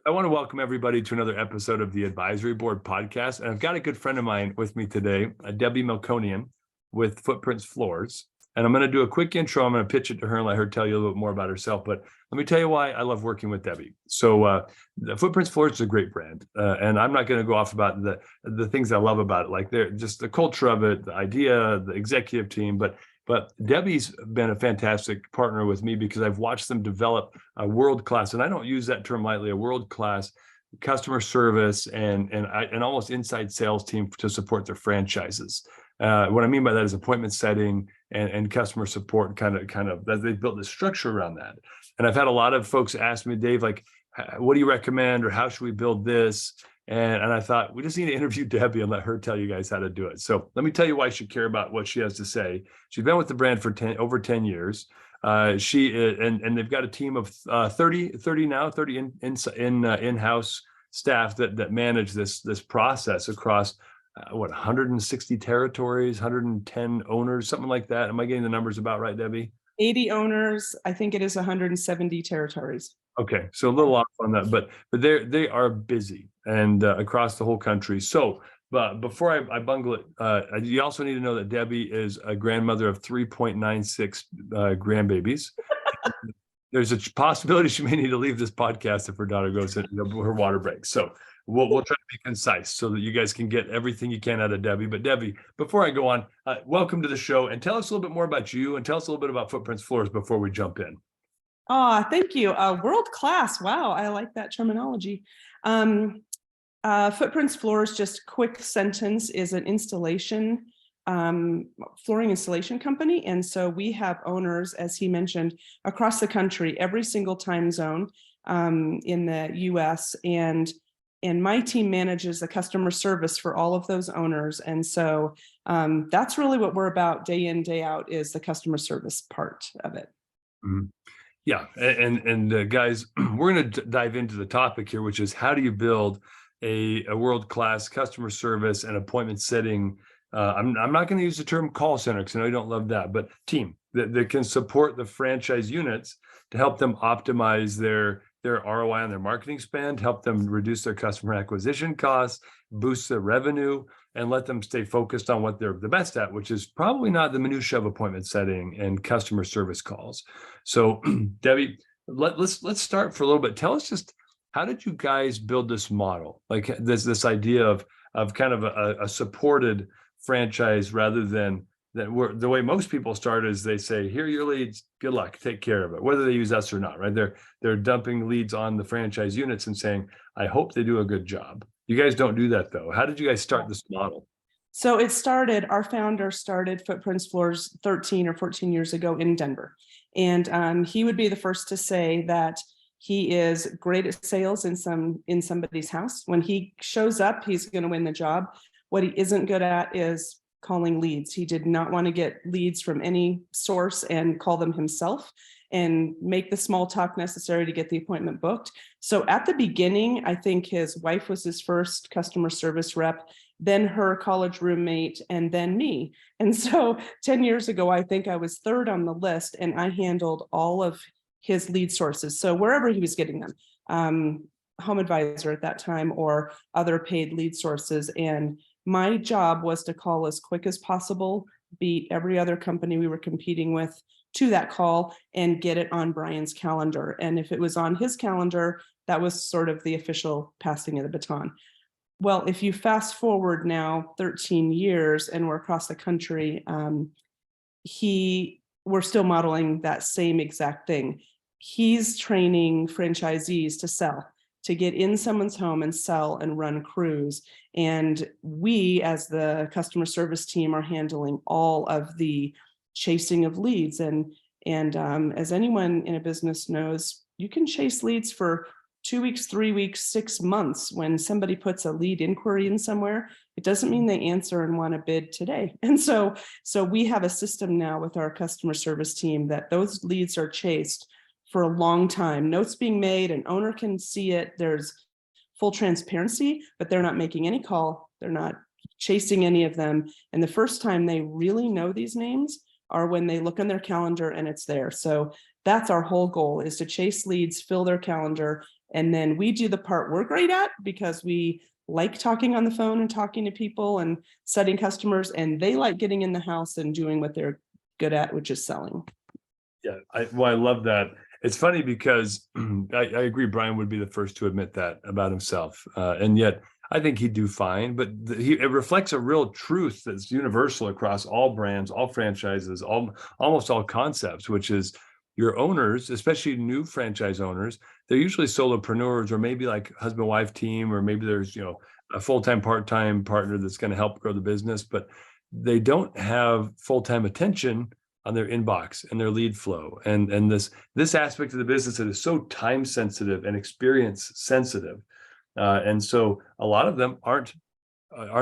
I want to welcome everybody to another episode of the Advisory Board podcast. And I've got a good friend of mine with me today, Debbie Melkonian with Footprints Floors. And I'm going to do a quick intro. I'm going to pitch it to her and let her tell you a little bit more about herself. But let me tell you why I love working with Debbie. So the Footprints Floors is a great brand. And I'm not going to go off about the things I love about it, like they're just the culture of it, the idea, the executive team. But Debbie's been a fantastic partner with me because I've watched them develop a world-class, and I don't use that term lightly, a world-class customer service and almost inside sales team to support their franchises. What I mean by that is appointment setting and customer support, kind of that they've built this structure around that. And I've had a lot of folks ask me, Dave, like, what do you recommend, or how should we build this? And I thought we just need to interview Debbie and let her tell you guys how to do it. So let me tell you why you should care about what she has to say. She's been with the brand for over 10 years. She and they've got a team of 30 in-house staff that manage this process across 160 territories, 110 owners, something like that. Am I getting the numbers about right, Debbie? 80 owners. I think it is 170 territories. Okay, so a little off on that, but they are busy and across the whole country. So, but before I bungle it, you also need to know that Debbie is a grandmother of 3.96 grandbabies. There's a possibility she may need to leave this podcast if her daughter goes in her water break. So we'll try to be concise so that you guys can get everything you can out of Debbie. But Debbie, before I go on, welcome to the show, and tell us a little bit more about you, and tell us a little bit about Footprints Floors before we jump in. Thank you. World class. Wow, I like that terminology. Footprints Floors, just quick sentence, is an flooring installation company. And so we have owners, as he mentioned, across the country, every single time zone in the US. And my team manages the customer service for all of those owners. And so that's really what we're about day in, day out, is the customer service part of it. Mm-hmm. Yeah, and guys, we're going to dive into the topic here, which is how do you build a world-class customer service and appointment setting. I'm not going to use the term call center because I know you don't love that, but team that can support the franchise units to help them optimize their ROI on their marketing spend, help them reduce their customer acquisition costs, boost their revenue, and let them stay focused on what they're the best at, which is probably not the minutia of appointment setting and customer service calls. So Debbie, let's start for a little bit. Tell us just, how did you guys build this model? Like this idea of kind of a supported franchise rather than the way most people start is they say, here are your leads, good luck, take care of it, whether they use us or not, right? They're dumping leads on the franchise units and saying, I hope they do a good job. You guys don't do that though. How did you guys start this model? So our founder started Footprints Floors 13 or 14 years ago in Denver. And he would be the first to say that he is great at sales in somebody's house. When he shows up, he's going to win the job. What he isn't good at is calling leads. He did not want to get leads from any source and call them himself and make the small talk necessary to get the appointment booked. So at the beginning, I think his wife was his first customer service rep, then her college roommate, and then me. And so 10 years ago, I think I was third on the list, and I handled all of his lead sources. So wherever he was getting them, Home Advisor at that time or other paid lead sources. And my job was to call as quick as possible, beat every other company we were competing with to that call, and get it on Brian's calendar. And if it was on his calendar, that was sort of the official passing of the baton. Well, if you fast forward now 13 years and we're across the country, we're still modeling that same exact thing. He's training franchisees to sell, to get in someone's home and sell and run crews. And we, as the customer service team, are handling all of the chasing of leads. And as anyone in a business knows, you can chase leads for 2 weeks, 3 weeks, 6 months. When somebody puts a lead inquiry in somewhere, it doesn't mean they answer and want to bid today. And so we have a system now with our customer service team that those leads are chased for a long time. Notes being made, an owner can see it. There's full transparency, but they're not making any call. They're not chasing any of them. And the first time they really know these names are when they look on their calendar and it's there. So that's our whole goal, is to chase leads, fill their calendar, And then we do the part we're great at because we like talking on the phone and talking to people and setting customers, and they like getting in the house and doing what they're good at, which is selling. Yeah, I love that. It's funny because I agree Brian would be the first to admit that about himself. And yet I think he'd do fine, but it reflects a real truth that's universal across all brands, all franchises, almost all concepts, which is your owners, especially new franchise owners, they're usually solopreneurs or maybe like husband-wife team, or maybe there's, a full-time, part-time partner that's going to help grow the business, but they don't have full-time attention on their inbox and their lead flow. And this aspect of the business that is so time sensitive and experience sensitive. And so a lot of them aren't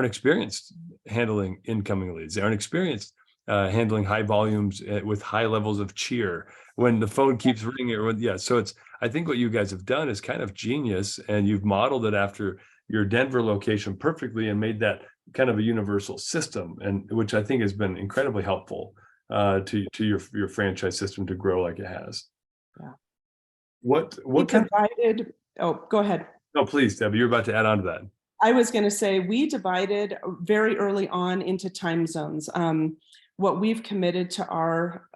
experienced handling incoming leads. They aren't experienced handling high volumes with high levels of cheer when the phone keeps ringing. So I think what you guys have done is kind of genius, and you've modeled it after your Denver location perfectly and made that kind of a universal system, and which I think has been incredibly helpful to your franchise system to grow like it has. Yeah. What divided? Oh, go ahead. No, please, Debbie, you're about to add on to that. I was going to say we divided very early on into time zones. What we've committed to our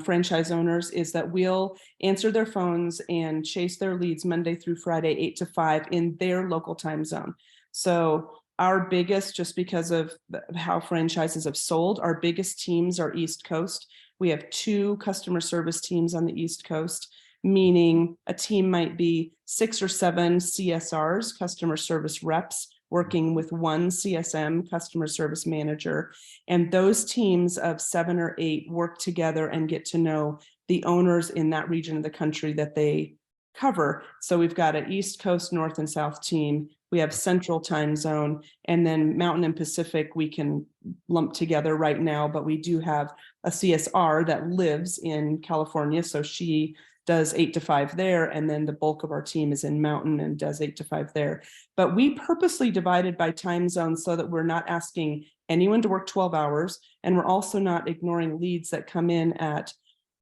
franchise owners is that we'll answer their phones and chase their leads Monday through Friday, 8 to 5 in their local time zone. So our biggest, just because of how franchises have sold, our biggest teams are East Coast. We have 2 customer service teams on the East Coast, meaning a team might be 6 or 7 CSRs, customer service reps, working with 1 CSM, customer service manager. And those teams of 7 or 8 work together and get to know the owners in that region of the country that they cover. So we've got an East Coast, North and South team. We have Central Time Zone, and then Mountain and Pacific we can lump together right now, but we do have a CSR that lives in California. So she does 8 to 5 there, and then the bulk of our team is in Mountain and does 8 to 5 there. But we purposely divided by time zone so that we're not asking anyone to work 12 hours, and we're also not ignoring leads that come in at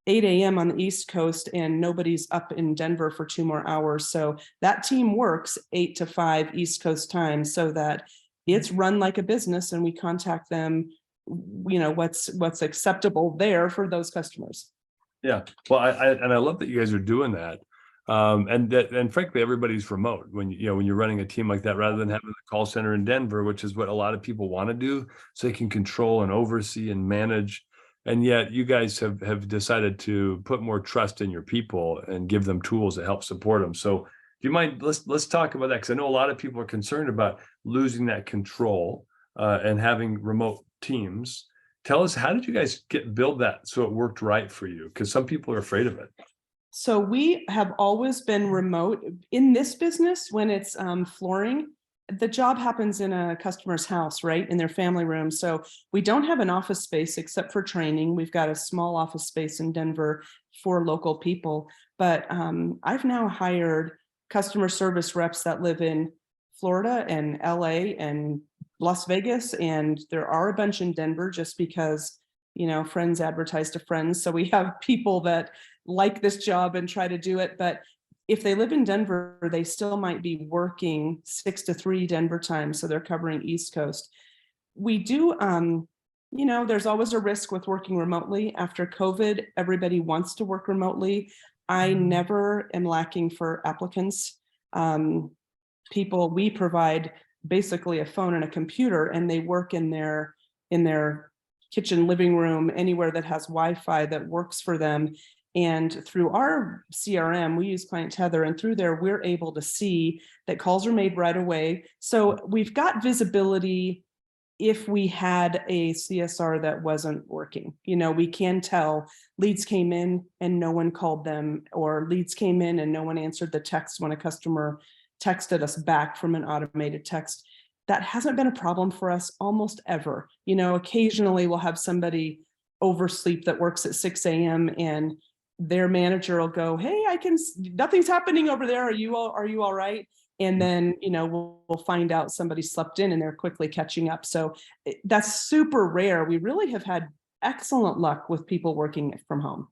8 a.m. on the East Coast and nobody's up in Denver for 2 more hours. So that team works 8 to 5 East Coast time so that it's run like a business, and we contact them, what's acceptable there for those customers. Yeah, well, I love that you guys are doing that, and frankly, everybody's remote when you're running a team like that, rather than having a call center in Denver, which is what a lot of people want to do, so they can control and oversee and manage. And yet, you guys have decided to put more trust in your people and give them tools to help support them. So, do you mind? Let's talk about that, because I know a lot of people are concerned about losing that control and having remote teams. Tell us, how did you guys build that so it worked right for you? Because some people are afraid of it. So we have always been remote in this business. When it's flooring, the job happens in a customer's house, right? In their family room. So we don't have an office space except for training. We've got a small office space in Denver for local people. But I've now hired customer service reps that live in Florida and LA and Las Vegas, and there are a bunch in Denver just because, friends advertise to friends. So we have people that like this job and try to do it. But if they live in Denver, they still might be working 6 to 3 Denver time. So they're covering East Coast. We do, there's always a risk with working remotely. After COVID, everybody wants to work remotely. I never am lacking for applicants. We provide basically a phone and a computer, and they work in their kitchen, living room, anywhere that has Wi-Fi that works for them. And through our CRM, we use Client Tether, and through there, we're able to see that calls are made right away. So we've got visibility. If we had a CSR that wasn't working, we can tell leads came in and no one called them, or leads came in and no one answered the text when a customer texted us back from an automated text. That hasn't been a problem for us almost ever. Occasionally we'll have somebody oversleep that works at 6 a.m. and their manager will go, "Hey, nothing's happening over there. Are you all right?" And then, we'll find out somebody slept in and they're quickly catching up. So that's super rare. We really have had excellent luck with people working from home.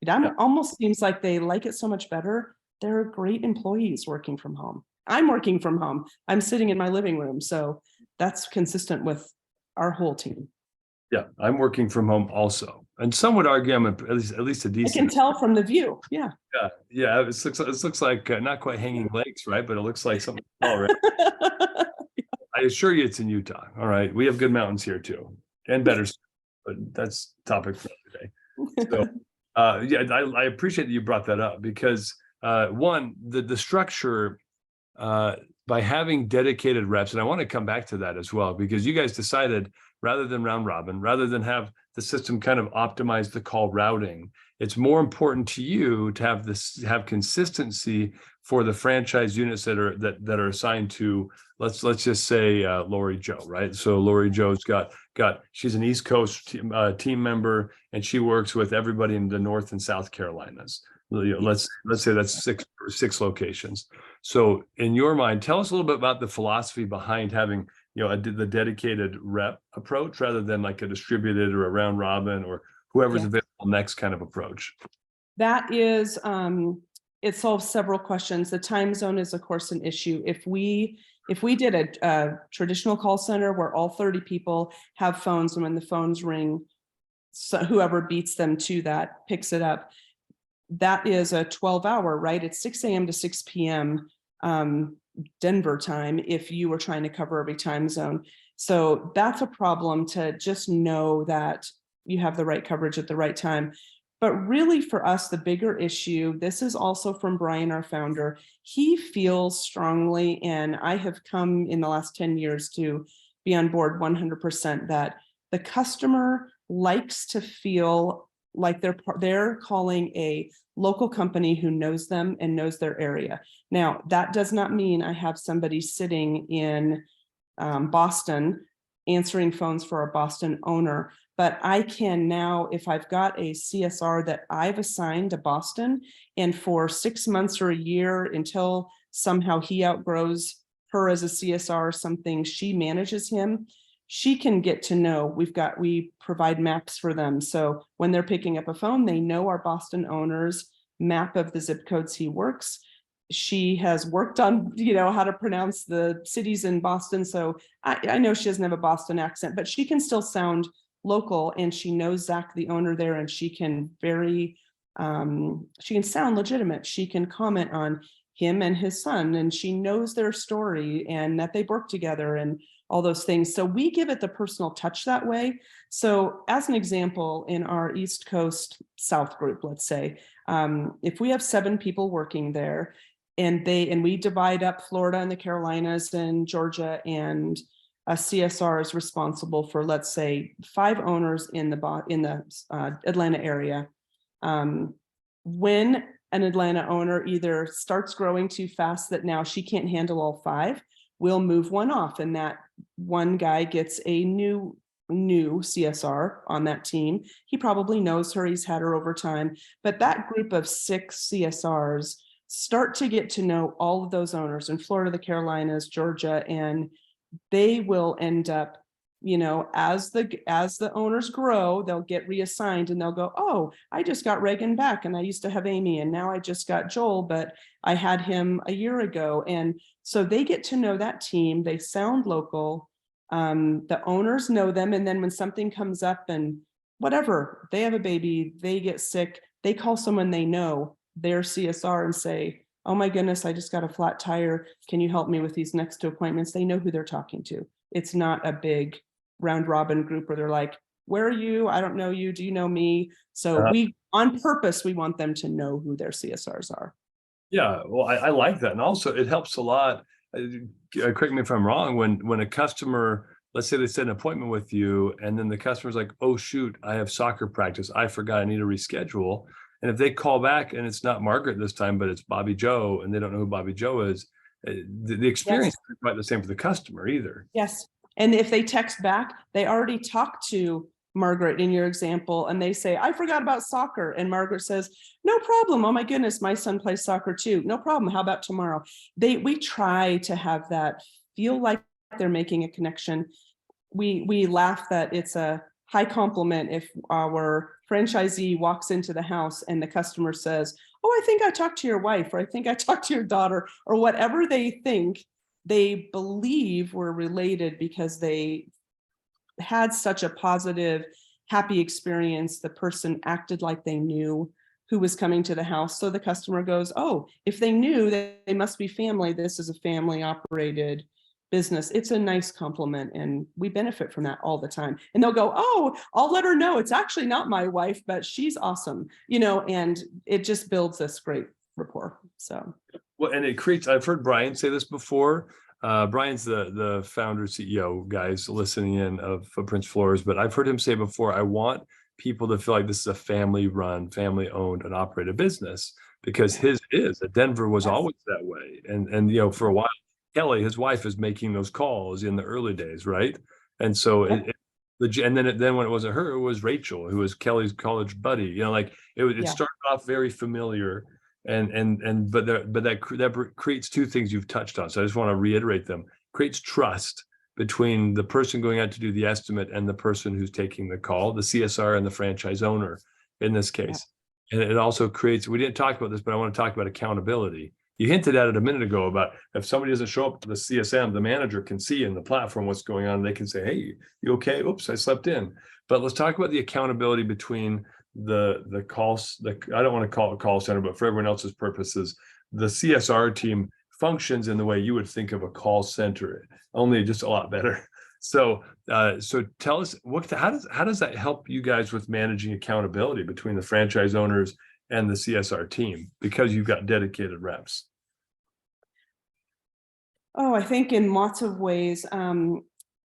It almost seems like they like it so much better there are great employees working from home. I'm working from home. I'm sitting in my living room. So that's consistent with our whole team. Yeah, I'm working from home also. And some would argue I'm at least a I can decent. tell from the view. Yeah. Yeah. It looks like not quite hanging lakes, right? But it looks like something tall, right? I assure you it's in Utah. All right. We have good mountains here too. And better, but that's topic for today. So yeah, I appreciate that you brought that up because one, the structure by having dedicated reps, and I want to come back to that as well, because you guys decided rather than round robin, rather than have the system kind of optimize the call routing, it's more important to you to have consistency for the franchise units that are assigned to, let's just say Lori Joe, right? So Lori Joe's got she's an East Coast team member, and she works with everybody in the North and South Carolinas. Let's say that's six locations. So in your mind, tell us a little bit about the philosophy behind having, the dedicated rep approach rather than like a distributed or a round robin or whoever's available next kind of approach. That is, it solves several questions. The time zone is, of course, an issue. If we did a traditional call center where all 30 people have phones, and when the phones ring, so whoever beats them to that picks it up. That is a 12-hour, right? It's 6 a.m. to 6 p.m. Denver time if you were trying to cover every time zone. So that's a problem, to just know that you have the right coverage at the right time. But really for us, the bigger issue, this is also from Brian, our founder. He feels strongly, and I have come in the last 10 years to be on board 100%, that the customer likes to feel like they're calling a local company who knows them and knows their area. Now, that does not mean I have somebody sitting in Boston answering phones for a Boston owner, but I can now, if I've got a CSR that I've assigned to Boston, and for 6 months or a year until somehow he outgrows her as a CSR, something, she manages him, she can get to know, we provide maps for them. So when they're picking up a phone, they know our Boston owner's map of the zip codes he works. She has worked on, how to pronounce the cities in Boston. So I know she doesn't have a Boston accent, but she can still sound local, and she knows Zach, the owner there, and she can she can sound legitimate. She can comment on him and his son, and she knows their story and that they've worked together and all those things. So we give it the personal touch that way. So as an example, in our East Coast South group, let's say, if we have 7 people working there, and we divide up Florida and the Carolinas and Georgia, and a CSR is responsible for, let's say, 5 owners in the Atlanta area. When an Atlanta owner either starts growing too fast that now she can't handle all 5, we'll move one off, and that one guy gets a new CSR on that team. He probably knows her, he's had her over time, but that group of 6 CSRs start to get to know all of those owners in Florida, the Carolinas, Georgia, and they will end up, as the owners grow, they'll get reassigned, and they'll go, oh, I just got Reagan back, and I used to have Amy, and now I just got Joel, but I had him a year ago. And so they get to know that team. They sound local. The owners know them. And then when something comes up, and whatever, they have a baby, they get sick, they call someone they know, their CSR, and say, oh my goodness, I just got a flat tire. Can you help me with these next 2 appointments? They know who they're talking to. It's not a big round robin group where they're like, where are you? I don't know you. Do you know me? So on purpose, we want them to know who their CSRs are. Yeah, well, I like that. And also it helps a lot. Correct me if I'm wrong, when a customer, let's say they set an appointment with you, and then the customer's like, oh shoot, I have soccer practice, I forgot, I need to reschedule. And if they call back and it's not Margaret this time, but it's Bobby Joe, and they don't know who Bobby Joe is, the experience isn't quite the same for the customer either. Yes. And if they text back, they already talked to Margaret in your example, and they say, I forgot about soccer. And Margaret says, no problem. Oh my goodness, my son plays soccer too. No problem. How about tomorrow? We try to have that feel like they're making a connection. We laugh that it's a high compliment if our franchisee walks into the house and the customer says, oh, I think I talked to your wife, or I think I talked to your daughter, or whatever they think, they believe we're related because they had such a positive, happy experience. The person acted like they knew who was coming to the house. So the customer goes, oh, if they knew that they must be family, this is a family operated business. It's a nice compliment, and we benefit from that all the time. And they'll go, oh, I'll let her know it's actually not my wife, but she's awesome, and it just builds this great rapport. So well, and it creates, I've heard Brian say this before. Brian's the founder, CEO, guys listening in, of Footprints Floors, but I've heard him say before, I want people to feel like this is a family run, family owned and operated business, because his is. Denver was always that way. And for a while, Kelly, his wife, is making those calls in the early days, right? And so and then when it wasn't her, it was Rachel, who was Kelly's college buddy. It started off very familiar, but that creates two things you've touched on. So I just want to reiterate them. Creates trust between the person going out to do the estimate and the person who's taking the call, the CSR and the franchise owner in this case. And it also creates, we didn't talk about this, but I want to talk about accountability. You hinted at it a minute ago about if somebody doesn't show up to the CSM, the manager can see in the platform what's going on. They can say, hey, you okay? Oops, I slept in. But let's talk about the accountability between the calls. I don't want to call it call center, but for everyone else's purposes, the CSR team functions in the way you would think of a call center, only just a lot better. So tell us, how does that help you guys with managing accountability between the franchise owners and the CSR team, because you've got dedicated reps? Oh, I think in lots of ways.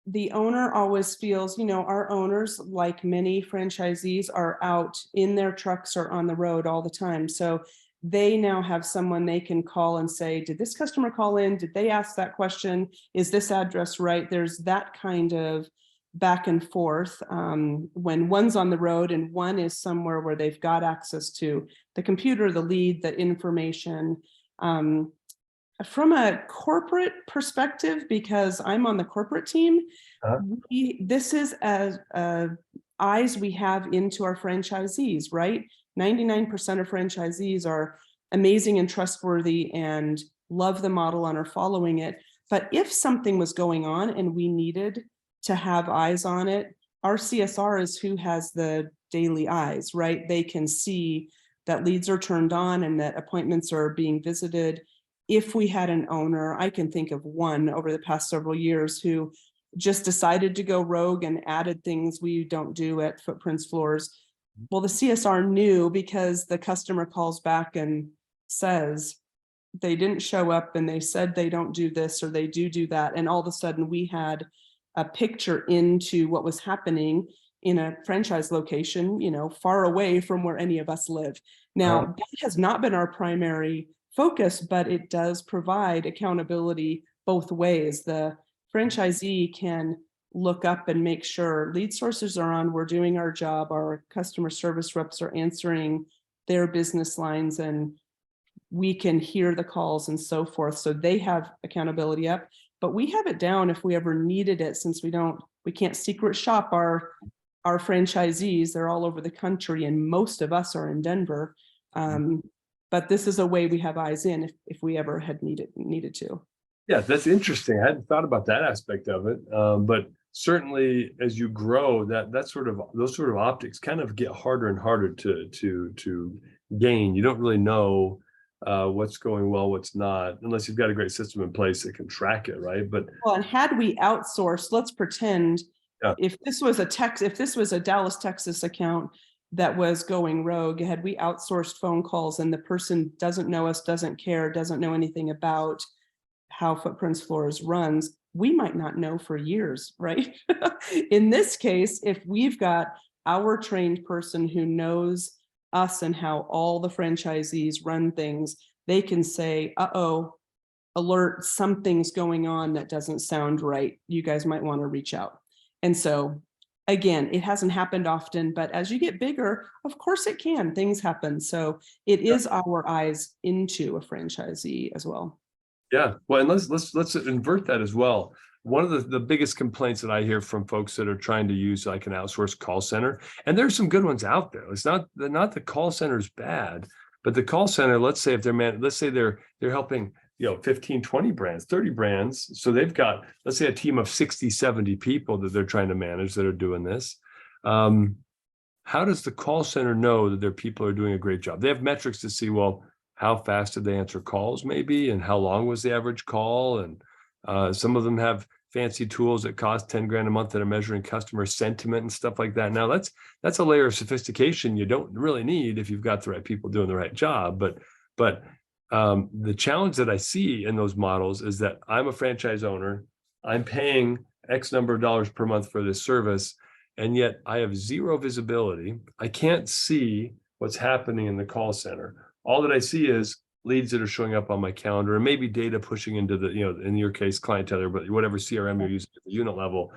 The owner always feels, our owners, like many franchisees, are out in their trucks or on the road all the time. So they now have someone they can call and say, did this customer call in? Did they ask that question? Is this address right? There's that kind of back and forth when one's on the road and one is somewhere where they've got access to the computer, the lead, the information. From a corporate perspective, because I'm on the corporate team, this is as eyes we have into our franchisees, right? 99% of franchisees are amazing and trustworthy and love the model and are following it. But if something was going on and we needed to have eyes on it, our CSR is who has the daily eyes, right? They can see that leads are turned on and that appointments are being visited. If we had an owner, I can think of one over the past several years who just decided to go rogue and added things we don't do at Footprints Floors. Well, the CSR knew, because the customer calls back and says they didn't show up and they said they don't do this or they do that. And all of a sudden we had a picture into what was happening in a franchise location, far away from where any of us live. Now, that has not been our primary focus, but it does provide accountability both ways. The franchisee can look up and make sure lead sources are on, we're doing our job, our customer service reps are answering their business lines, and we can hear the calls and so forth. So they have accountability up, but we have it down if we ever needed it, since we can't secret shop our franchisees. They're all over the country and most of us are in Denver. But this is a way we have eyes in if we ever had needed to. Yeah, that's interesting. I hadn't thought about that aspect of it. But certainly as you grow, those sort of optics kind of get harder and harder to gain. You don't really know what's going well, what's not, unless you've got a great system in place that can track it, right? But and had we outsourced, let's pretend if this was a Dallas, Texas account that was going rogue, had we outsourced phone calls and the person doesn't know us, doesn't care, doesn't know anything about how Footprints Floors runs, we might not know for years, right? In this case, if we've got our trained person who knows us and how all the franchisees run things, they can say, alert, something's going on that doesn't sound right. You guys might want to reach out. And so again, it hasn't happened often, but as you get bigger, of course it can. Things happen. So it is our eyes into a franchisee as well. Yeah, well, and let's invert that as well. One of the biggest complaints that I hear from folks that are trying to use like an outsourced call center, and there's some good ones out there. It's not the call center is bad, But the call center, let's say if they're helping, 15, 20 brands, 30 brands. So they've got, let's say, a team of 60, 70 people that they're trying to manage that are doing this. How does the call center know that their people are doing a great job? They have metrics to see, well, how fast did they answer calls maybe, and how long was the average call? And some of them have fancy tools that cost 10 grand a month that are measuring customer sentiment and stuff like that. Now that's a layer of sophistication you don't really need if you've got the right people doing the right job. But the challenge that I see in those models is that I'm a franchise owner, I'm paying X number of dollars per month for this service, and yet I have zero visibility. I can't see what's happening in the call center. All that I see is leads that are showing up on my calendar, and maybe data pushing into the, in your case, clientele, but whatever CRM you're using at the unit level,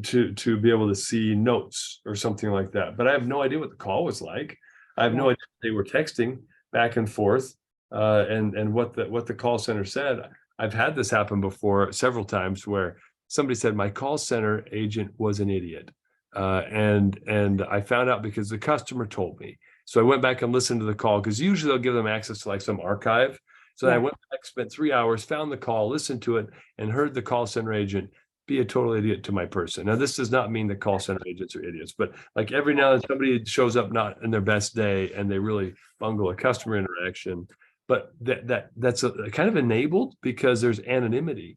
to be able to see notes or something like that. But I have no idea what the call was like. I have no idea if they were texting back and forth, and what the call center said. I've had this happen before several times where somebody said my call center agent was an idiot. And I found out because the customer told me. So I went back and listened to the call, because usually they'll give them access to like some archive. So I went back, spent 3 hours, found the call, listened to it, and heard the call center agent be a total idiot to my person. Now, this does not mean that call center agents are idiots, but like every now and then somebody shows up not in their best day and they really bungle a customer interaction. But that's kind of enabled because there's anonymity.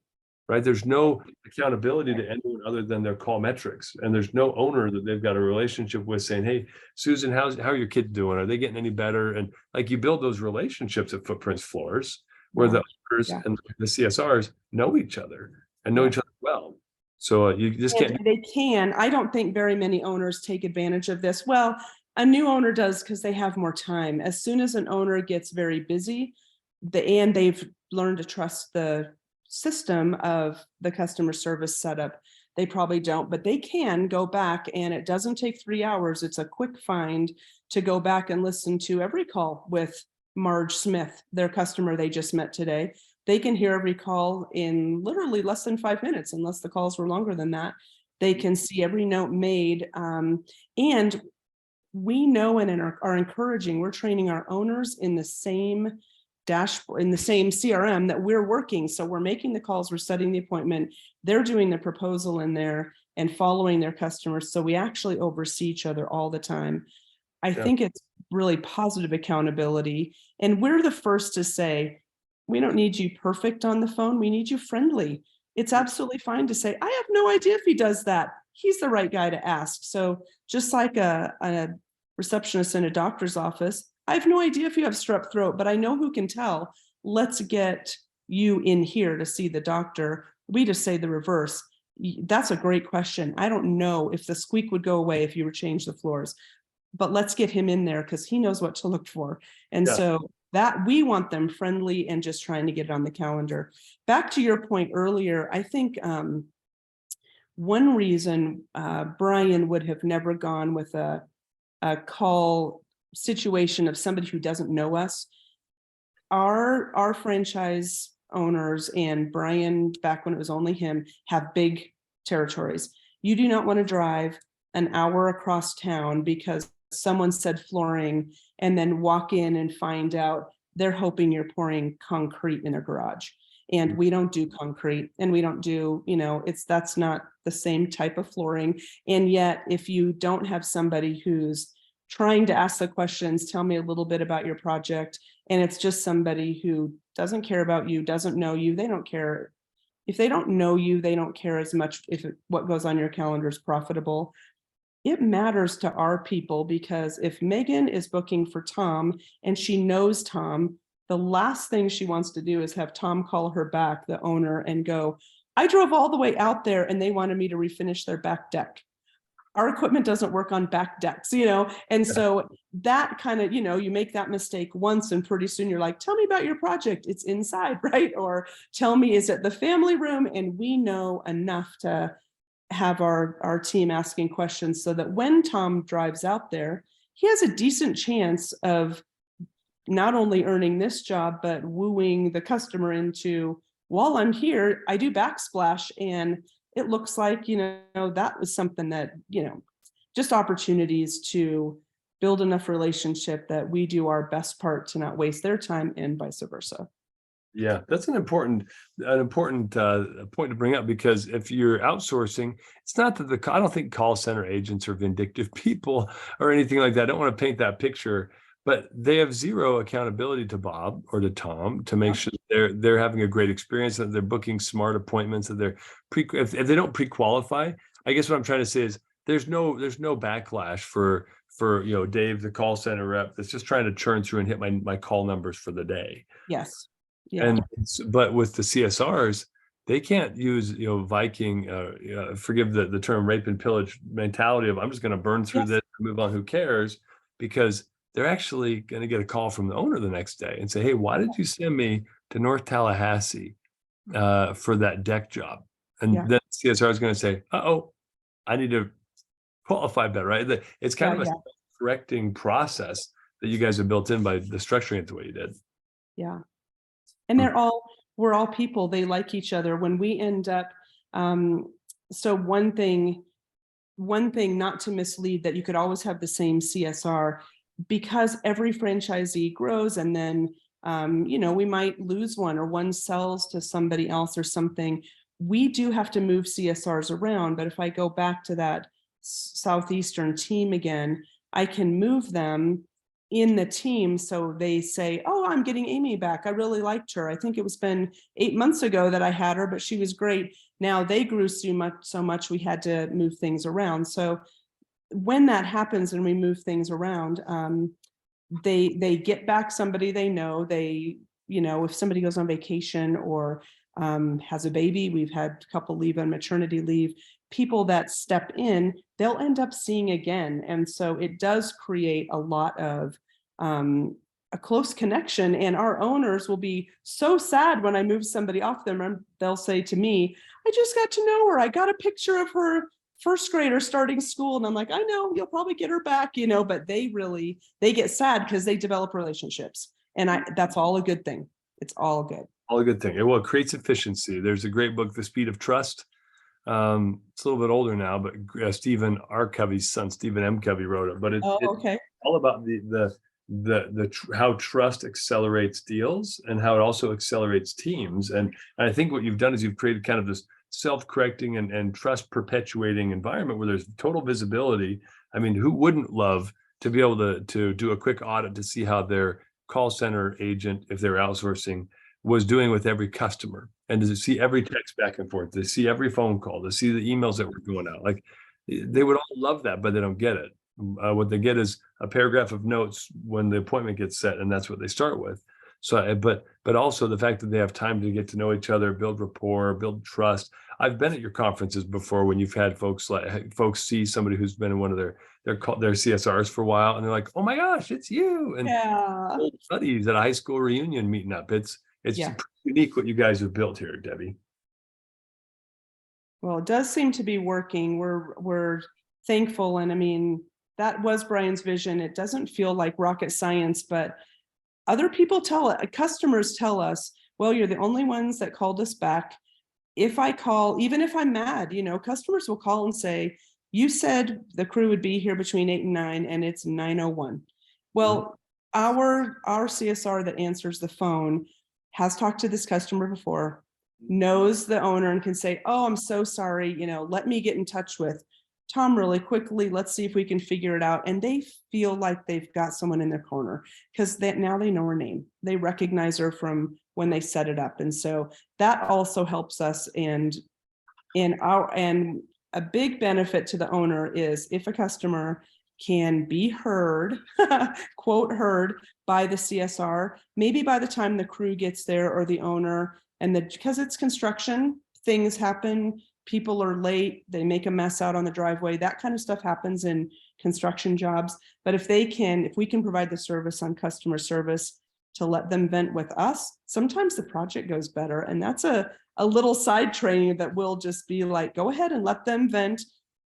Right? There's no accountability to anyone other than their call metrics. And there's no owner that they've got a relationship with saying, hey, Susan, how are your kids doing? Are they getting any better? And like, you build those relationships at Footprints Floors where the owners and the CSRs know each other and know each other well. So you just can't. They can. I don't think very many owners take advantage of this. Well, a new owner does because they have more time. As soon as an owner gets very busy, and they've learned to trust the system of the customer service setup, they probably don't, but they can go back, and it doesn't take 3 hours. It's a quick find to go back and listen to every call with Marge Smith, their customer they just met today. They can hear every call in literally less than 5 minutes, unless the calls were longer than that. They can see every note made. And we know and are encouraging, we're training our owners in the same dashboard, in the same CRM that we're working. So we're making the calls, we're setting the appointment, they're doing the proposal in there and following their customers. So we actually oversee each other all the time. I think it's really positive accountability. And we're the first to say, we don't need you perfect on the phone. We need you friendly. It's absolutely fine to say, I have no idea if he does that. He's the right guy to ask. So just like a receptionist in a doctor's office, I have no idea if you have strep throat, but I know who can tell. Let's get you in here to see the doctor. We just say the reverse. That's a great question. I don't know if the squeak would go away if you would change the floors, but let's get him in there because he knows what to look for. And so that we want them friendly and just trying to get it on the calendar. Back to your point earlier, I think one reason Brian would have never gone with a call situation of somebody who doesn't know us. Our franchise owners and Brian, back when it was only him, have big territories. You do not want to drive an hour across town because someone said flooring and then walk in and find out they're hoping you're pouring concrete in their garage. And we don't do concrete, and we don't do, that's not the same type of flooring. And yet, if you don't have somebody who's trying to ask the questions, tell me a little bit about your project, and it's just somebody who doesn't care about you, doesn't know you, they don't care. If they don't know you, they don't care as much if what goes on your calendar is profitable. It matters to our people, because if Megan is booking for Tom and she knows Tom, the last thing she wants to do is have Tom call her back, the owner, and go, I drove all the way out there and they wanted me to refinish their back deck. Our equipment doesn't work on back decks, and so that kind of, you make that mistake once and pretty soon you're like, tell me about your project. It's inside, right? Or tell me, is it the family room? And we know enough to have our team asking questions so that when Tom drives out there, he has a decent chance of not only earning this job, but wooing the customer into, while I'm here, I do backsplash, and it looks like, that was something that, just opportunities to build enough relationship that we do our best part to not waste their time and vice versa. Yeah, that's an important point to bring up, because if you're outsourcing, it's not that I don't think call center agents are vindictive people or anything like that. I don't want to paint that picture, but they have zero accountability to Bob or to Tom to make Yeah. sure they're having a great experience, that they're booking smart appointments, that they're if they don't pre-qualify. I guess what I'm trying to say is there's no backlash for Dave, the call center rep, that's just trying to churn through and hit my call numbers for the day. Yes. Yeah. And but with the CSRs, they can't use Viking, forgive the term, rape and pillage mentality of I'm just going to burn through Yes. this and move on, who cares, because they're actually going to get a call from the owner the next day and say, hey, why did you send me to North Tallahassee for that deck job? And Yeah. then CSR is going to say, oh, I need to qualify better, right? It's kind of a correcting process that you guys have built in by the structuring it the way you did. Yeah. And we're all people. They like each other. When we end up, so one thing not to mislead, that you could always have the same CSR, because every franchisee grows, and then we might lose one, or one sells to somebody else or something. We do have to move CSRs around, but if I go back to that Southeastern team again, I can move them in the team. So they say, oh, I'm getting Amy back. I really liked her. I think it was been 8 months ago that I had her, but she was great. Now they grew so much we had to move things around. So when that happens and we move things around, they get back somebody they know. If somebody goes on vacation or has a baby, we've had a couple leave on maternity leave, people that step in, they'll end up seeing again. And so it does create a lot of a close connection, and our owners will be so sad when I move somebody off them, and they'll say to me, I just got to know her. I got a picture of her first grader starting school. And I'm like, I know, you'll probably get her back, but they get sad because they develop relationships. And that's all a good thing. It's all good. All a good thing. Well, it creates efficiency. There's a great book, The Speed of Trust. It's a little bit older now, but Stephen R. Covey's son, Stephen M. Covey, wrote it. But it's all about how trust accelerates deals and how it also accelerates teams. And I think what you've done is you've created kind of this self-correcting and trust perpetuating environment where there's total visibility. I mean, who wouldn't love to be able to do a quick audit to see how their call center agent, if they're outsourcing, was doing with every customer, and to see every text back and forth, to see every phone call, to see the emails that were going out. Like, they would all love that, but they don't get it. What they get is a paragraph of notes when the appointment gets set, and that's what they start with. So, but also the fact that they have time to get to know each other, build rapport, build trust. I've been at your conferences before when you've had folks see somebody who's been in one of their CSRs for a while, and they're like, "Oh my gosh, it's you!" And old buddies at a high school reunion meeting up. It's unique what you guys have built here, Debbie. Well, it does seem to be working. We're thankful, and I mean, that was Brian's vision. It doesn't feel like rocket science, but other people customers tell us, well, you're the only ones that called us back. If I call, even if I'm mad, customers will call and say, you said the crew would be here between 8 and 9 and it's 9:01. Well, our CSR that answers the phone has talked to this customer before, knows the owner, and can say, oh, I'm so sorry, let me get in touch with Tom really quickly. Let's see if we can figure it out. And they feel like they've got someone in their corner because now they know her name. They recognize her from when they set it up. And so that also helps us. And a big benefit to the owner is if a customer can be heard, quote, heard by the CSR, maybe by the time the crew gets there or the owner, because it's construction, things happen. People are late, they make a mess out on the driveway, that kind of stuff happens in construction jobs. But if we can provide the service on customer service to let them vent with us, sometimes the project goes better. And that's a little side training that will just be like, go ahead and let them vent,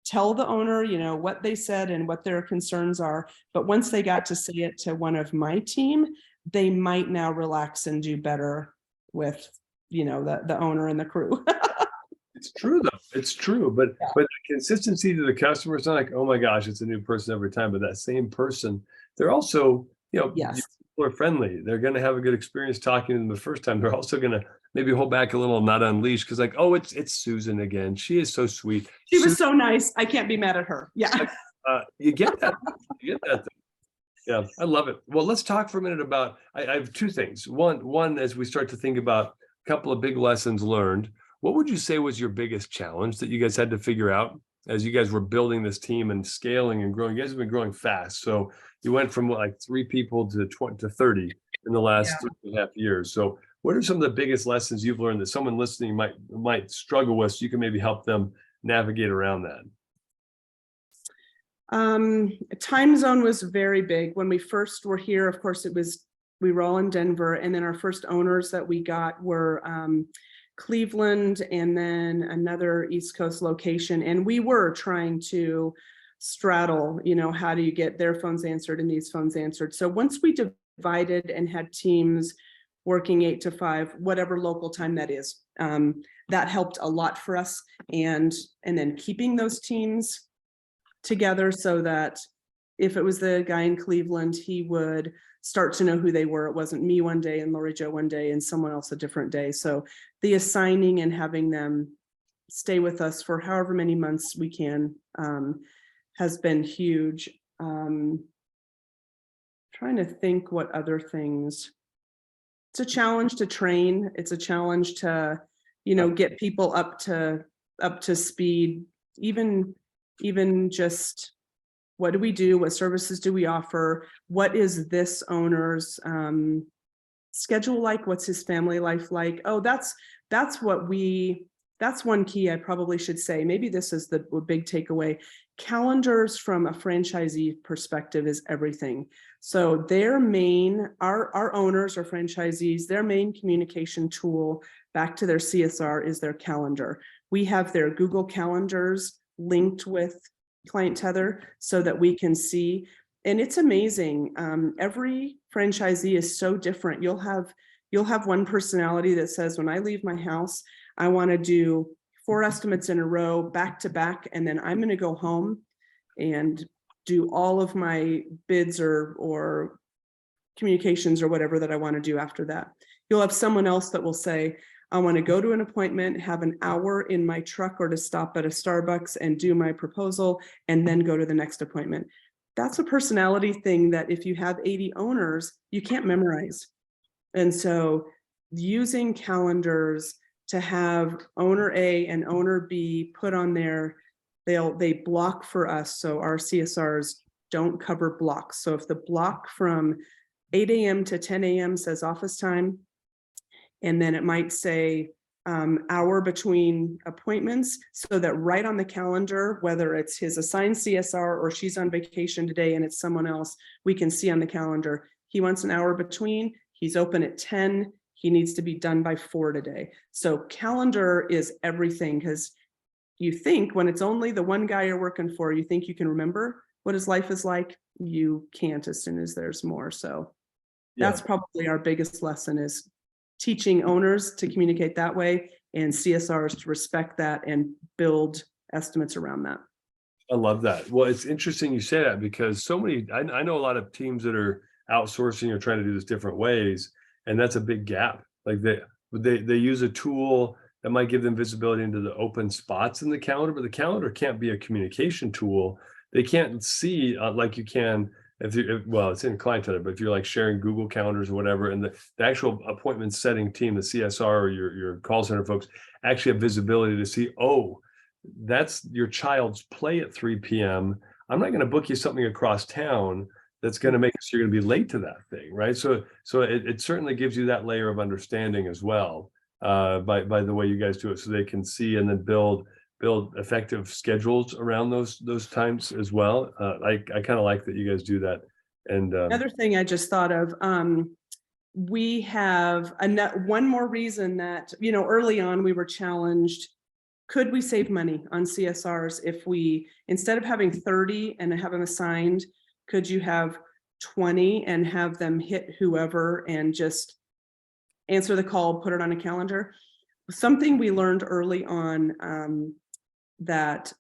tell the owner, what they said and what their concerns are. But once they got to say it to one of my team, they might now relax and do better with, the owner and the crew. It's true though. It's true, but the consistency to the customer, it's not like, oh my gosh, it's a new person every time. But that same person, they're also, Yes. people are friendly. They're going to have a good experience talking to them the first time. They're also going to maybe hold back a little, not unleash, because like, oh, it's Susan again. She is so sweet. She was so nice. I can't be mad at her. Yeah. You get that. You get that. Yeah, I love it. Well, let's talk for a minute about. I have two things. One, as we start to think about a couple of big lessons learned, what would you say was your biggest challenge that you guys had to figure out as you guys were building this team and scaling and growing? You guys have been growing fast, so you went from like 3 people to 20 to 30 in the last 3.5 years. So, what are some of the biggest lessons you've learned that someone listening might struggle with, so you can maybe help them navigate around that? Time zone was very big when we first were here. Of course, we were all in Denver, and then our first owners that we got were Cleveland and then another East Coast location. And we were trying to straddle, how do you get their phones answered and these phones answered? So once we divided and had teams working 8 to 5, whatever local time that is, that helped a lot for us. And then keeping those teams together so that if it was the guy in Cleveland, he would start to know who they were. It wasn't me one day and Lori Jo one day and someone else a different day. So the assigning and having them stay with us for however many months we can has been huge. Trying to think what other things. It's a challenge to train. It's a challenge to, get people up to speed. Even just what do we do? What services do we offer? What is this owner's schedule like? What's his family life like? Oh, that's one key I probably should say. Maybe this is the big takeaway. Calendars from a franchisee perspective is everything. So our owners or franchisees, their main communication tool back to their CSR is their calendar. We have their Google calendars linked with Client Tether so that we can see. And it's amazing. Every franchisee is so different. You'll have one personality that says, when I leave my house, I want to do 4 estimates in a row, back to back, and then I'm going to go home and do all of my bids or communications or whatever that I want to do after that. You'll have someone else that will say, I want to go to an appointment, have an hour in my truck or to stop at a Starbucks and do my proposal, and then go to the next appointment. That's a personality thing that if you have 80 owners, you can't memorize. And so using calendars to have owner A and owner B put on there, they block for us. So our CSRs don't cover blocks. So if the block from 8 a.m. to 10 a.m. says office time, and then it might say hour between appointments, so that right on the calendar, whether it's his assigned CSR or she's on vacation today and it's someone else, we can see on the calendar, he wants an hour between, he's open at 10, he needs to be done by 4 today. So calendar is everything, because you think when it's only the one guy you're working for, you think you can remember what his life is like. You can't as soon as there's more. So that's probably our biggest lesson, is teaching owners to communicate that way and CSRs to respect that and build estimates around that. I love that. Well, it's interesting you say that, because so many, I know a lot of teams that are outsourcing or trying to do this different ways, and that's a big gap. Like they use a tool that might give them visibility into the open spots in the calendar, but the calendar can't be a communication tool. They can't see like you can well, it's in Client Tether, but if you're like sharing Google calendars or whatever, and the actual appointment setting team, the CSR or your call center folks actually have visibility to see, oh, that's your child's play at 3 p.m. I'm not going to book you something across town that's going to make it so you're going to be late to that thing, right? So it certainly gives you that layer of understanding as well, by the way you guys do it, so they can see and then build effective schedules around those times as well. I kind of like that you guys do that. And another thing I just thought of, we have one more reason that, early on we were challenged. Could we save money on CSRs if we, instead of having 30 and have them assigned, could you have 20 and have them hit whoever and just answer the call, put it on a calendar? something we learned early on, that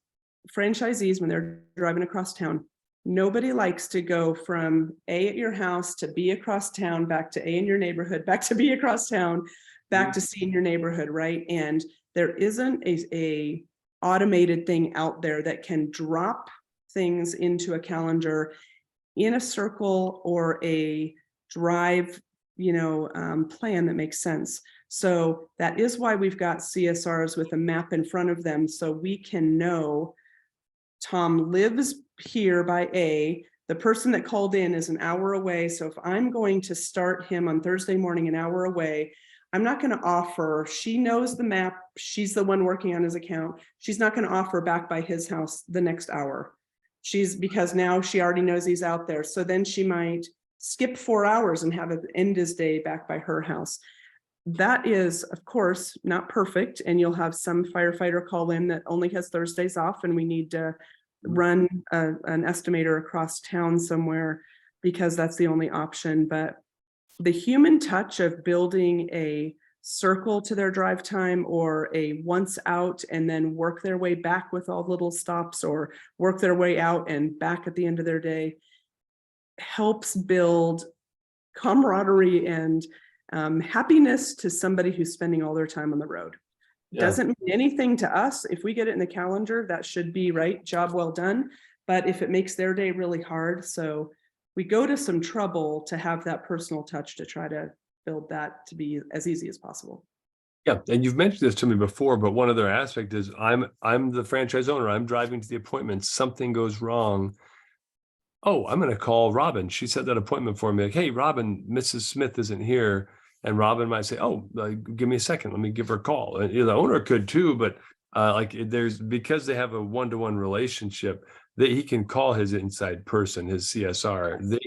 franchisees, when they're driving across town, nobody likes to go from A at your house to B across town, back to A in your neighborhood, back to B across town, back to C in your neighborhood, right? And there isn't a automated thing out there that can drop things into a calendar in a circle or a drive, plan that makes sense. So that is why we've got CSRs with a map in front of them, so we can know Tom lives here by A. The person that called in is an hour away. So if I'm going to start him on Thursday morning, an hour away, I'm not going to offer, she knows the map, she's the one working on his account. She's not going to offer back by his house the next hour. Because now she already knows he's out there. So then she might skip 4 hours and have it end his day back by her house. That is, of course, not perfect. And you'll have some firefighter call in that only has Thursdays off, and we need to run an estimator across town somewhere because that's the only option. But the human touch of building a circle to their drive time, or a once out and then work their way back with all the little stops, or work their way out and back at the end of their day, helps build camaraderie and happiness to somebody who's spending all their time on the road. Yeah. Doesn't mean anything to us. If we get it in the calendar, that should be right, job well done. But if it makes their day really hard, so we go to some trouble to have that personal touch to try to build that to be as easy as possible. Yeah, and you've mentioned this to me before, but one other aspect is I'm the franchise owner. I'm driving to the appointment. Something goes wrong. Oh, I'm going to call Robin. She set that appointment for me. Like, hey, Robin, Mrs. Smith isn't here. And Robin might say, oh, give me a second. Let me give her a call. And the owner could too, but because they have a one-to-one relationship, that he can call his inside person, his CSR.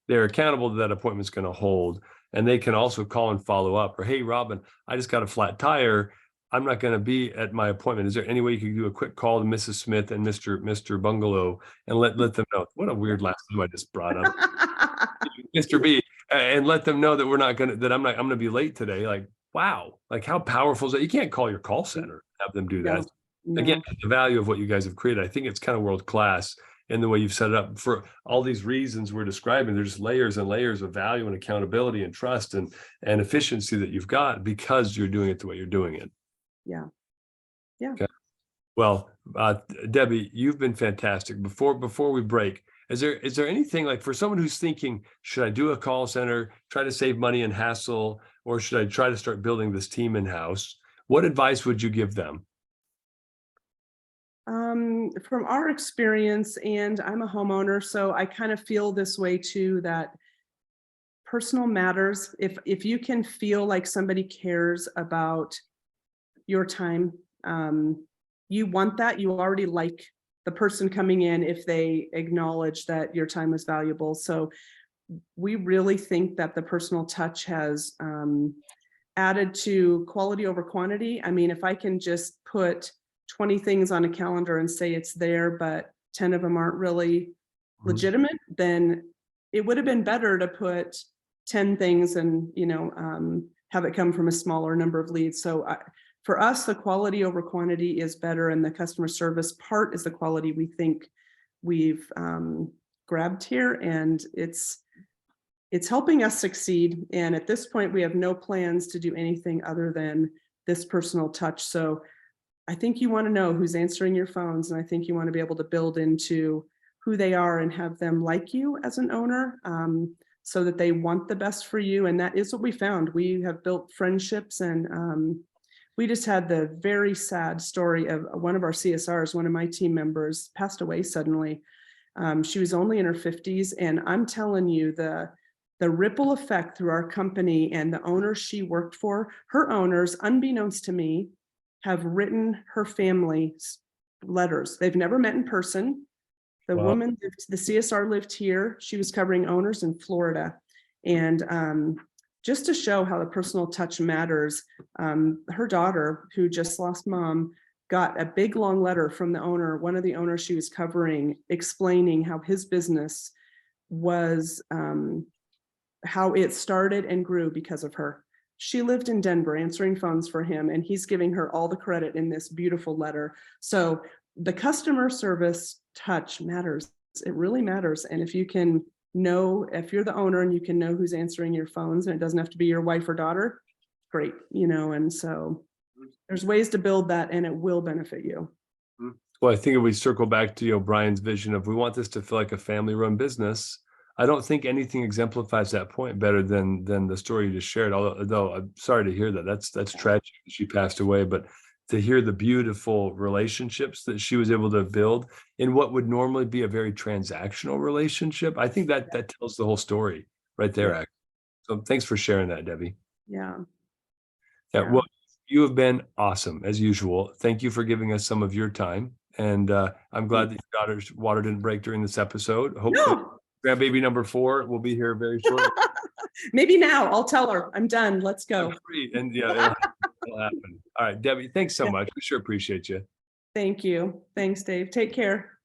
They're accountable to that appointment's going to hold. And they can also call and follow up. Or, hey, Robin, I just got a flat tire. I'm not going to be at my appointment. Is there any way you could do a quick call to Mrs. Smith and Mr. Bungalow and let them know? What a weird last name I just brought up. Mr. B, and let them know that I'm going to be late today. Like, wow, like how powerful is that? You can't call your call center, have them do that. No. Again, the value of what you guys have created, I think it's kind of world class in the way you've set it up for all these reasons we're describing. There's layers and layers of value and accountability and trust and efficiency that you've got because you're doing it the way you're doing it. Yeah. Okay. Well, Debbie, you've been fantastic. Before we break, is there anything, like, for someone who's thinking, should I do a call center, try to save money and hassle, or should I try to start building this team in-house? What advice would you give them? From our experience, and I'm a homeowner, so I kind of feel this way too, that personal matters. If you can feel like somebody cares about your time, you want that. You already like the person coming in if they acknowledge that your time is valuable. So we really think that the personal touch has added to quality over quantity. I mean, if I can just put 20 things on a calendar and say it's there, but 10 of them aren't really legitimate, then it would have been better to put 10 things and, have it come from a smaller number of leads. So for us, the quality over quantity is better, and the customer service part is the quality we think we've grabbed here, and it's helping us succeed. And at this point, we have no plans to do anything other than this personal touch. So I think you want to know who's answering your phones, and I think you want to be able to build into who they are and have them like you as an owner, so that they want the best for you. And that is what we found. We have built friendships, and we just had the very sad story of one of our CSRs, one of my team members, passed away suddenly. She was only in her 50s, and I'm telling you, the ripple effect through our company and the owners she worked for, her owners, unbeknownst to me, have written her family letters. They've never met in person. The Wow. woman, the CSR lived here. She was covering owners in Florida. And just to show how the personal touch matters, her daughter, who just lost mom, got a big long letter from the owner, one of the owners she was covering, explaining how his business was, how it started and grew because of her. she lived in Denver answering phones for him, and he's giving her all the credit in this beautiful letter. So the customer service touch matters. It really matters. And if you can know, if you're the owner and you can know who's answering your phones, and it doesn't have to be your wife or daughter, great, and so there's ways to build that, and it will benefit you. Well, I think if we circle back to, Brian's vision of we want this to feel like a family-run business, I don't think anything exemplifies that point better than the story you just shared. Although I'm sorry to hear that. That's tragic that she passed away, but to hear the beautiful relationships that she was able to build in what would normally be a very transactional relationship, I think that tells the whole story right there. Yeah. So thanks for sharing that, Debbie. Yeah. Well, you have been awesome as usual. Thank you for giving us some of your time. And I'm glad that your daughter's water didn't break during this episode. Hopefully, grandbaby number 4 will be here very shortly. Maybe now I'll tell her I'm done. Let's go. And yeah, it'll happen. All right, Debbie, thanks so much. We sure appreciate you. Thank you. Thanks, Dave. Take care.